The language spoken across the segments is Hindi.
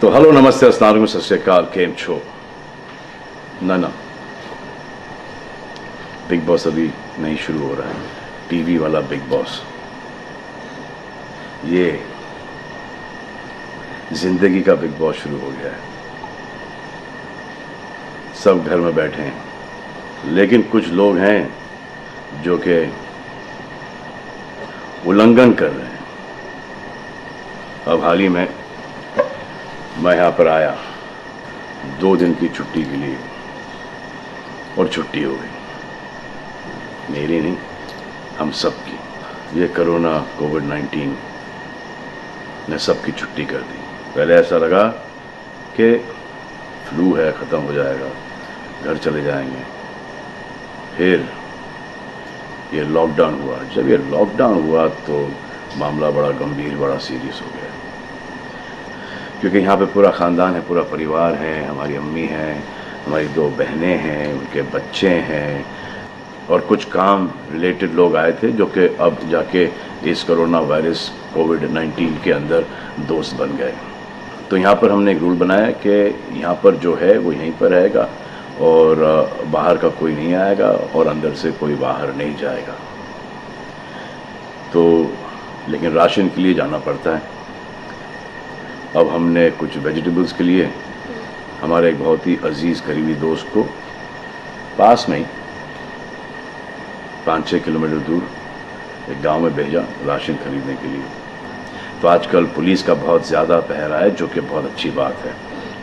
तो हेलो नमस्ते अस्सलाम सत श्री अकाल केम छो ना बिग बॉस अभी नहीं शुरू हो रहा है। टीवी वाला बिग बॉस, ये जिंदगी का बिग बॉस शुरू हो गया है। सब घर में बैठे हैं, लेकिन कुछ लोग हैं जो कि उल्लंघन कर रहे हैं। अब हाल ही में मैं यहाँ पर आया 2 दिन की छुट्टी के लिए, और छुट्टी हो गई। मेरी नहीं, हम सब की। ये कोरोना कोविड-19 ने सबकी छुट्टी कर दी। पहले ऐसा लगा कि फ्लू है, ख़त्म हो जाएगा, घर चले जाएंगे। फिर ये लॉकडाउन हुआ। जब ये लॉकडाउन हुआ तो मामला बड़ा गंभीर, बड़ा सीरियस हो गया, क्योंकि यहाँ पे पूरा ख़ानदान है, पूरा परिवार है। हमारी अम्मी हैं, हमारी 2 बहनें हैं, उनके बच्चे हैं, और कुछ काम रिलेटेड लोग आए थे जो कि अब जाके इस कोरोना वायरस कोविड-19 के अंदर दोस्त बन गए। तो यहाँ पर हमने एक रूल बनाया कि यहाँ पर जो है वो यहीं पर रहेगा, और बाहर का कोई नहीं आएगा, और अंदर से कोई बाहर नहीं जाएगा। तो लेकिन राशन के लिए जाना पड़ता है। अब हमने कुछ वेजिटेबल्स के लिए हमारे एक बहुत ही अजीज़ करीबी दोस्त को पास में ही 5-6 किलोमीटर दूर एक गांव में भेजा राशन खरीदने के लिए। तो आजकल पुलिस का बहुत ज़्यादा पहरा है, जो कि बहुत अच्छी बात है,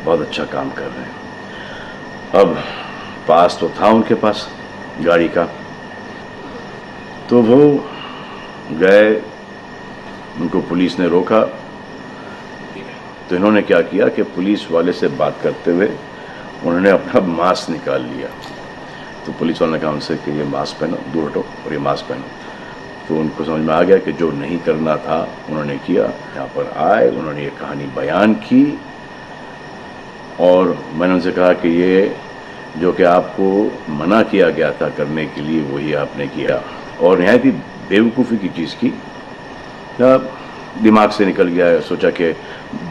बहुत अच्छा काम कर रहे हैं। अब पास तो था उनके पास गाड़ी का, तो वो गए, उनको पुलिस ने रोका। तो इन्होंने क्या किया कि पुलिस वाले से बात करते हुए उन्होंने अपना मास्क निकाल लिया। तो पुलिस वाले ने कहा उनसे कि ये मास्क पहनो, दूर हटो और ये मास्क पहनो। तो उनको समझ में आ गया कि जो नहीं करना था उन्होंने किया। यहाँ पर आए, उन्होंने ये कहानी बयान की, और मैंने उनसे कहा कि ये जो कि आपको मना किया गया था करने के लिए, वही आपने किया। और नहायत ही बेवकूफ़ी की चीज़ की, दिमाग से निकल गया। सोचा कि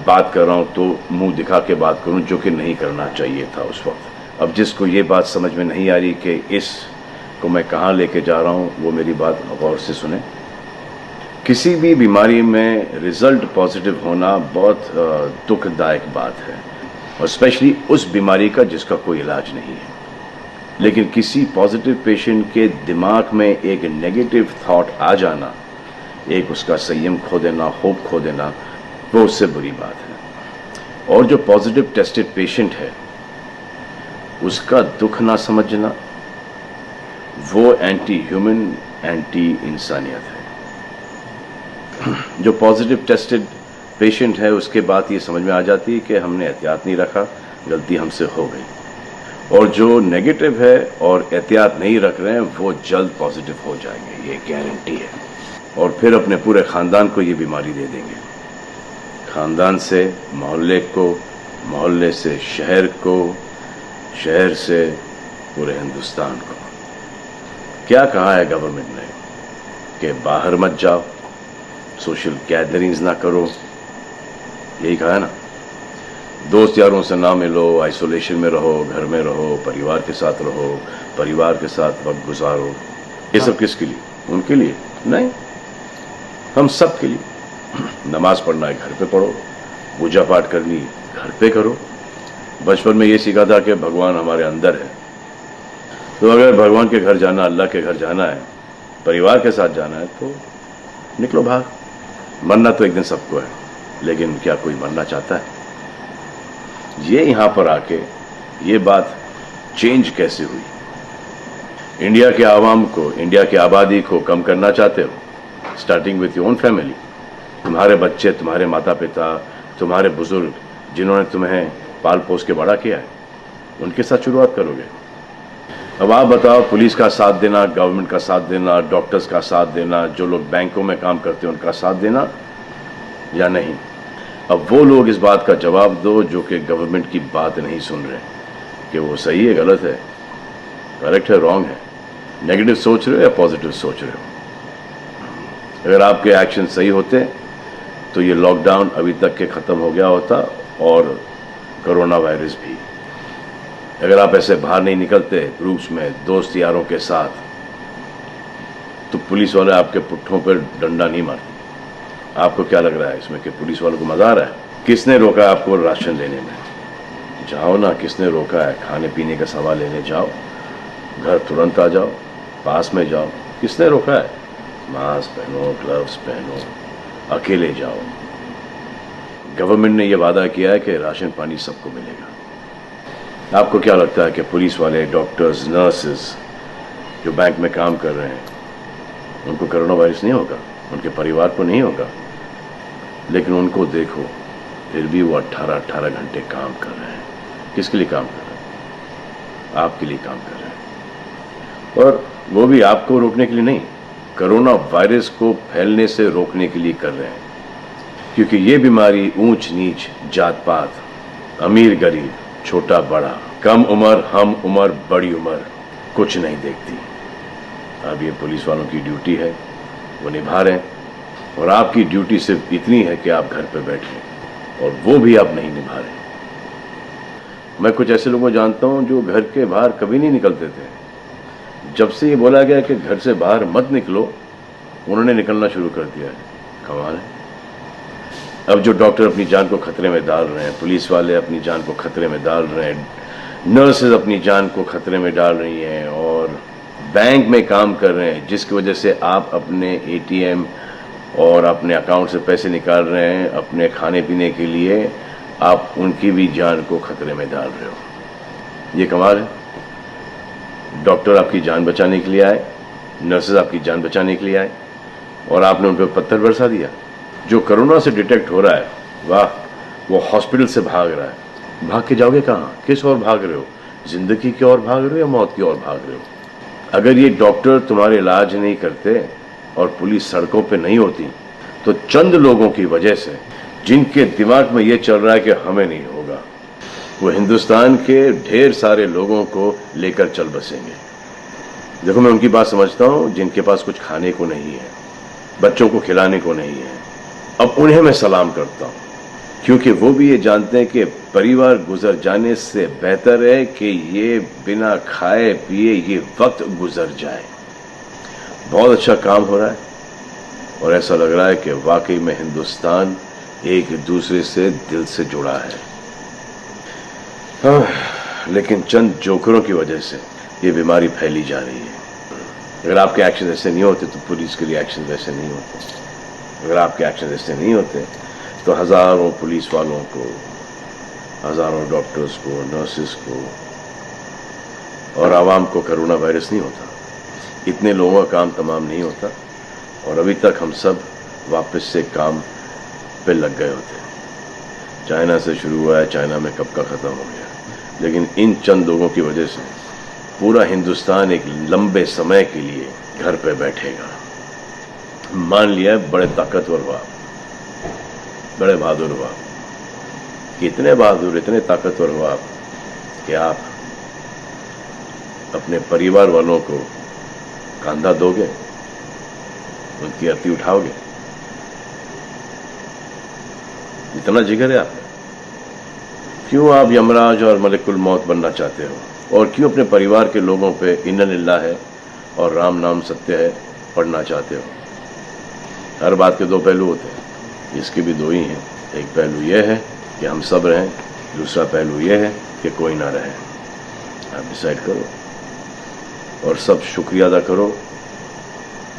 बात कर रहा हूँ तो मुंह दिखा के बात करूँ, जो कि नहीं करना चाहिए था उस वक्त। अब जिसको ये बात समझ में नहीं आ रही कि इस को मैं कहाँ लेके जा रहा हूँ, वो मेरी बात गौर से सुने। किसी भी बीमारी में रिज़ल्ट पॉजिटिव होना बहुत दुखदायक बात है, और स्पेशली उस बीमारी का जिसका कोई इलाज नहीं है। लेकिन किसी पॉजिटिव पेशेंट के दिमाग में एक नेगेटिव थॉट आ जाना, एक उसका संयम खो देना, होप खो देना, वो उससे बुरी बात है। और जो पॉजिटिव टेस्टेड पेशेंट है, उसका दुख ना समझना, वो एंटी ह्यूमन, एंटी इंसानियत है। जो पॉजिटिव टेस्टेड पेशेंट है, उसके बाद ये समझ में आ जाती है कि हमने एहतियात नहीं रखा, गलती हमसे हो गई। और जो नेगेटिव है और एहतियात नहीं रख रहे हैं, वो जल्द पॉजिटिव हो जाएंगे, ये गारंटी है। और फिर अपने पूरे ख़ानदान को ये बीमारी दे देंगे। ख़ानदान से मोहल्ले को, मोहल्ले से शहर को, शहर से पूरे हिंदुस्तान को। क्या कहा है गवर्नमेंट ने कि बाहर मत जाओ, सोशल गैदरिंग्स ना करो, यही कहा है ना। दोस्त यारों से ना मिलो, आइसोलेशन में रहो, घर में रहो, परिवार के साथ रहो, परिवार के साथ वक्त गुजारो। ये सब किसके लिए? उनके लिए नहीं, हम सब के लिए। नमाज पढ़ना है घर पे पढ़ो, पूजा पाठ करनी घर पे करो। बचपन में ये सीखा था कि भगवान हमारे अंदर है, तो अगर भगवान के घर जाना, अल्लाह के घर जाना है, परिवार के साथ जाना है, तो निकलो बाहर। मरना तो एक दिन सबको है, लेकिन क्या कोई मरना चाहता है? ये यहाँ पर आके ये बात चेंज कैसे हुई? इंडिया के आवाम को, इंडिया की आबादी को कम करना चाहते हो? Starting with your own family. तुम्हारे बच्चे, तुम्हारे माता पिता, तुम्हारे बुजुर्ग, जिन्होंने तुम्हें पाल पोस के बड़ा किया है, उनके साथ शुरुआत करोगे। अब आप बताओ, पुलिस का साथ देना, गवर्नमेंट का साथ देना, डॉक्टर्स का साथ देना, जो लोग बैंकों में काम करते हैं उनका साथ देना या नहीं? अब वो लोग इस बात का जवाब दो जो कि गवर्नमेंट की बात नहीं सुन रहे, कि वो सही है, गलत है, करेक्ट है, रॉन्ग है, नेगेटिव सोच रहे हो या पॉजिटिव सोच रहे हो। अगर आपके एक्शन सही होते तो ये लॉकडाउन अभी तक के ख़त्म हो गया होता और कोरोना वायरस भी। अगर आप ऐसे बाहर नहीं निकलते ग्रुप्स में दोस्त यारों के साथ, तो पुलिस वाले आपके पुट्ठों पर डंडा नहीं मारते। आपको क्या लग रहा है इसमें कि पुलिस वालों को मजा आ रहा है? किसने रोका आपको राशन लेने में? जाओ ना, किसने रोका है? खाने पीने का सामान लेने जाओ, घर तुरंत आ जाओ, पास में जाओ, किसने रोका है? मास्क पहनो, ग्लव्स पहनो, अकेले जाओ। गवर्नमेंट ने यह वादा किया है कि राशन पानी सबको मिलेगा। आपको क्या लगता है कि पुलिस वाले, डॉक्टर्स, नर्सेस जो बैंक में काम कर रहे हैं, उनको कोरोना वायरस नहीं होगा? उनके परिवार को नहीं होगा? लेकिन उनको देखो, फिर भी वो 18-18 घंटे काम कर रहे हैं। किसके लिए काम कर रहे हैं? आपके लिए काम कर रहे हैं। और वो भी आपको रोकने के लिए नहीं, कोरोना वायरस को फैलने से रोकने के लिए कर रहे हैं। क्योंकि ये बीमारी ऊंच नीच, जात पात, अमीर गरीब, छोटा बड़ा, कम उम्र, हम उम्र, बड़ी उम्र कुछ नहीं देखती। अब ये पुलिस वालों की ड्यूटी है, वो निभा रहे हैं। और आपकी ड्यूटी सिर्फ इतनी है कि आप घर पे बैठे, और वो भी आप नहीं निभा रहे। मैं कुछ ऐसे लोगों को जानता हूं जो घर के बाहर कभी नहीं निकलते थे। जब से ये बोला गया कि घर से बाहर मत निकलो, उन्होंने निकलना शुरू कर दिया है। कमाल है। अब जो डॉक्टर अपनी जान को खतरे में डाल रहे हैं, पुलिस वाले अपनी जान को खतरे में डाल रहे हैं, नर्सेज अपनी जान को खतरे में डाल रही हैं, और बैंक में काम कर रहे हैं, जिसकी वजह से आप अपने एटीएम और अपने अकाउंट से पैसे निकाल रहे हैं अपने खाने पीने के लिए, आप उनकी भी जान को खतरे में डाल रहे हो। ये कमाल है। डॉक्टर आपकी जान बचाने के लिए आए, नर्सेज आपकी जान बचाने के लिए आए, और आपने उन पर पत्थर बरसा दिया। जो कोरोना से डिटेक्ट हो रहा है, वाह, वो हॉस्पिटल से भाग रहा है। भाग के जाओगे कहाँ? किस ओर भाग रहे हो? जिंदगी की ओर भाग रहे हो या मौत की ओर भाग रहे हो? अगर ये डॉक्टर तुम्हारे इलाज नहीं करते और पुलिस सड़कों पे नहीं होती, तो चंद लोगों की वजह से, जिनके दिमाग में ये चल रहा है कि हमें नहीं होगा, वो हिंदुस्तान के ढेर सारे लोगों को लेकर चल बसेंगे। देखो, मैं उनकी बात समझता हूँ जिनके पास कुछ खाने को नहीं है, बच्चों को खिलाने को नहीं है। अब उन्हें मैं सलाम करता हूँ, क्योंकि वो भी ये जानते हैं कि परिवार गुजर जाने से बेहतर है कि ये बिना खाए पिए ये वक्त गुजर जाए। बहुत अच्छा काम हो रहा है, और ऐसा लग रहा है कि वाकई में हिंदुस्तान एक दूसरे से दिल से जुड़ा है। लेकिन चंद जोकरों की वजह से ये बीमारी फैली जा रही है। अगर आपके एक्शन ऐसे नहीं होते तो पुलिस के लिए एक्शन वैसे नहीं होते। अगर आपके एक्शन ऐसे नहीं होते तो हज़ारों पुलिस वालों को, हज़ारों डॉक्टर्स को, नर्सेस को और आवाम को कोरोना वायरस नहीं होता। इतने लोगों का काम तमाम नहीं होता, और अभी तक हम सब वापस से काम पे लग गए होते। चाइना से शुरू हुआ है, चाइना में कब का ख़त्म हो गया। लेकिन इन चंद लोगों की वजह से पूरा हिंदुस्तान एक लंबे समय के लिए घर पे बैठेगा। मान लिया बड़े ताकतवर हुआ, बड़े बहादुर हुआ, कितने बहादुर, इतने ताकतवर हुआ आप कि आप अपने परिवार वालों को कंधा दोगे, उनकी अर्थी उठाओगे। इतना जिगर है आप? क्यों आप यमराज और मलिकुल मौत बनना चाहते हो? और क्यों अपने परिवार के लोगों पे इन्ना लिल्लाह है और राम नाम सत्य है पढ़ना चाहते हो? हर बात के दो पहलू होते हैं, इसके भी दो ही हैं। एक पहलू यह है कि हम सब रहें, दूसरा पहलू यह है कि कोई ना रहे। आप डिसाइड करो, और सब शुक्रिया अदा करो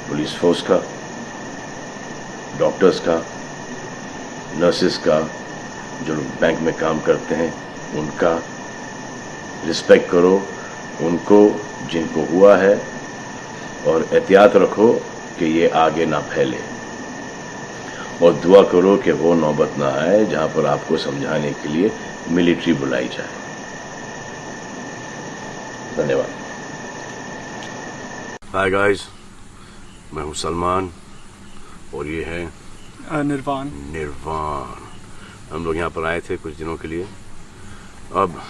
पुलिस फोर्स का, डॉक्टर्स का, नर्सेस का, जो लोग बैंक में काम करते हैं उनका रिस्पेक्ट करो, उनको जिनको हुआ है, और एहतियात रखो कि ये आगे ना फैले, और दुआ करो कि वो नौबत ना आए जहां पर आपको समझाने के लिए मिलिट्री बुलाई जाए। धन्यवाद। हाय गाइस, मैं हूं सलमान, और ये है निर्वाण। हम लोग यहाँ पर आए थे कुछ दिनों के लिए, अब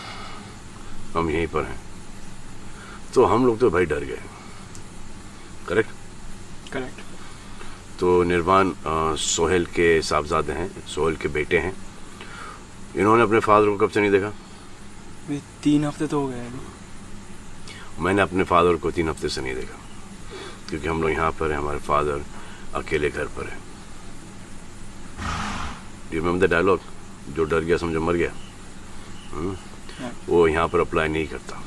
हम यहीं पर हैं। तो हम लोग तो भाई डर गए। करेक्ट। तो निर्वाण सोहेल के साहबजादे हैं, सोहेल के बेटे हैं, इन्होंने अपने फादर को कब से नहीं देखा? 3 हफ्ते तो हो गए अभी। मैंने अपने फादर को 3 हफ्ते से नहीं देखा, क्योंकि हम लोग यहाँ पर हैं, हमारे फादर अकेले घर पर है। Do you remember the dialogue, जो डर गया समझो मर गया? वो यहाँ पर अप्लाई नहीं करता।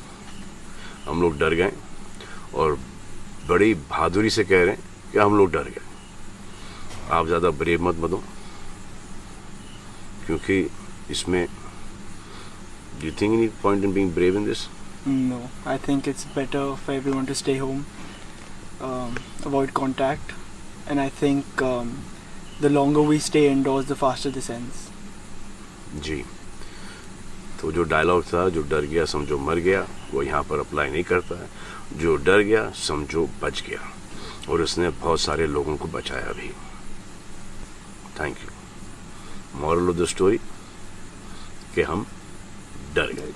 हम लोग डर गए और बड़ी बहादुरी से कह रहे हैं कि हम लोग डर गए। आप ज़्यादा ब्रेव मत बनो, क्योंकि इसमें do you think any point in being brave in this? No, I think it's better for everyone to stay home, avoid contact, and I think the longer we stay indoors, the faster this ends. जी, तो जो डायलॉग था, जो डर गया समझो मर गया, वो यहाँ पर अप्लाई नहीं करता है। जो डर गया समझो बच गया, और उसने बहुत सारे लोगों को बचाया भी। Thank you. Moral of the story कि हम डर गए।